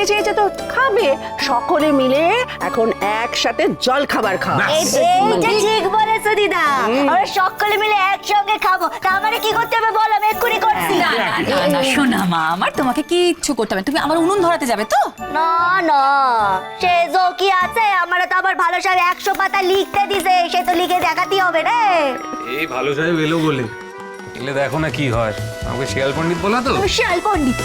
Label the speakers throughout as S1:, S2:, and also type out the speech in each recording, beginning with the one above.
S1: খেতে চেয়েছে তো খাবে, সকলে মিলে এখন একসাথে জল খাবার খাওয়া।
S2: এইটা ঠিক বলেছো দিদা, আমরা সকলে মিলে একসঙ্গে খাবো। তা আমারে কি করতে হবে বলো, আমি এক্ষুনি করছি।
S3: না না না শোনা মা আমার, তোমাকে কিচ্ছু করতে হবে না। তুমি আমার উনুন ধরাতে যাবে তো?
S2: না না, সে কি আছে, আমার তো আবার ভালো সাহেব 100 পাতা লিখতে দিছে, সে তো লিখে দেখাতেই হবে রে।
S4: এই ভালো সাহেব এলো বলে এলে দেখো না কি হয়। আমাকে শিয়াল পণ্ডিত বলা তো।
S2: শিয়াল পণ্ডিত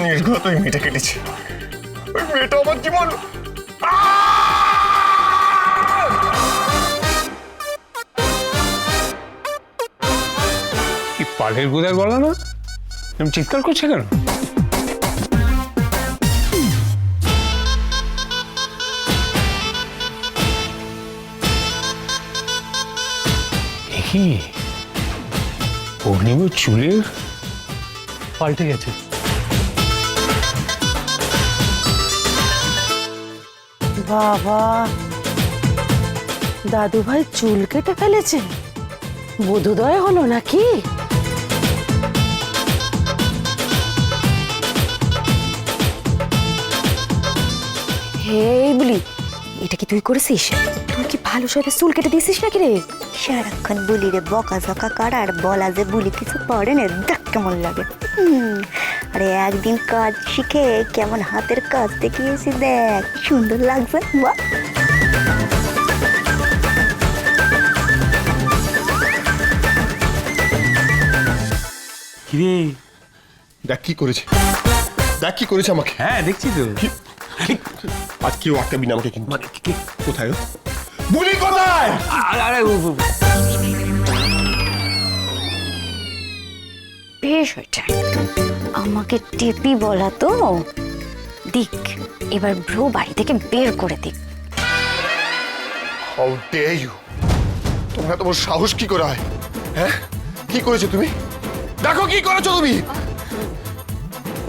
S5: নির্ঘাত ওই মেয়েটা কেটেছে। ওই মেয়েটা আমার জীবন।
S4: কি পালের গোদার বলা না, তুমি চিৎকার করছে কেন? কি পূর্ণিমার চুলের পাল্টে গেছে।
S1: বাবা, দাদু ভাই চুল কেটে ফেলেছে, বোধোদয় হলো নাকি?
S2: হেই বলি, এটা কি তুই করেছিস? তুই কি ভালো সাহেবের চুল কেটে দিয়েছিস নাকি রে? সারাক্ষণ বুলি রে বকা ঝকা করা আর বলা যে বুলি কিছু পড়ে না, দেখ কেমন লাগে। আরে একদিন কাজ শিখে কেমন হাতের কাজ দেখিয়েছি, দেখ সুন্দর লাগছে। বাহ,
S5: কিরে দেখ কি করেছে, দেখ কি করেছে আমাকে।
S4: হ্যাঁ দেখছি তো।
S5: আজ কেউ আটকাবি না আমাকে কিন্তু। কোথায় ও? বুলি কোথায়?
S4: আরে
S2: বেশ হয়েছে, আমাকে টেপি বলা তো। দিক এবার ব্রো বাড়ি থেকে বের করে দিক।
S5: How dare you! তোমরা তোমার সাহস কি করে হয়? হ্যাঁ, কি করেছো তুমি? দেখো কি করেছো তুমি।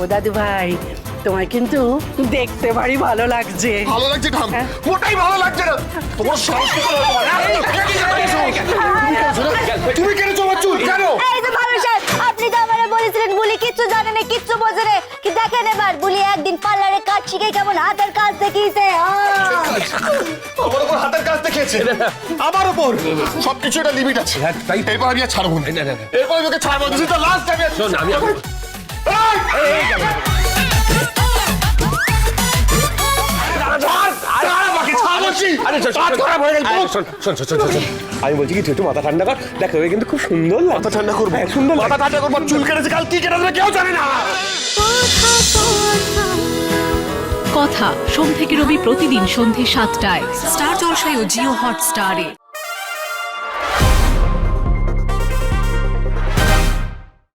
S1: ও দাদু ভাই, তোমায় কিন্তু দেখতে ভারী ভালো লাগছে।
S5: ভালো লাগছে ঢাম, মোটাই ভালো লাগছে না। তোমার সাহস কি করে হয়? তুমি কেটেছো আমার চুল কেন?
S2: এই যে ভালো সাহেব, আপনি তো আমারে বলেছিলেন বুলি কিচ্ছু জানে না, কিচ্ছু বোঝে না। কি দেখেন এবার, বুলি একদিন পার্লারে কাজ শিখে কেমন হাতের কাজ দেখিয়েছে।
S5: আমার উপর হাতের কাজ দেখিয়েছে, আমার উপর। সবকিছু একটা লিমিট আছে।
S4: তাই
S5: এরপর আমি আর ছাড়বো না। এরপর আমি ওকে ছাড়বো না। This last time.
S4: শোন আমি
S6: আমি বলছি কি তুই একটু মাথা ঠান্ডা কর, দেখো কিন্তু খুব সুন্দর
S5: মাথা ঠান্ডা করবো, সুন্দর মাথা ঠান্ডা করবো। চুল কেটেছে, কাল কি কেটেছে কেউ জানে না।
S7: কথা সোম থেকে রবি প্রতিদিন সন্ধ্যে ৭টায় স্টার জলসায় ও জিও হটস্টারে।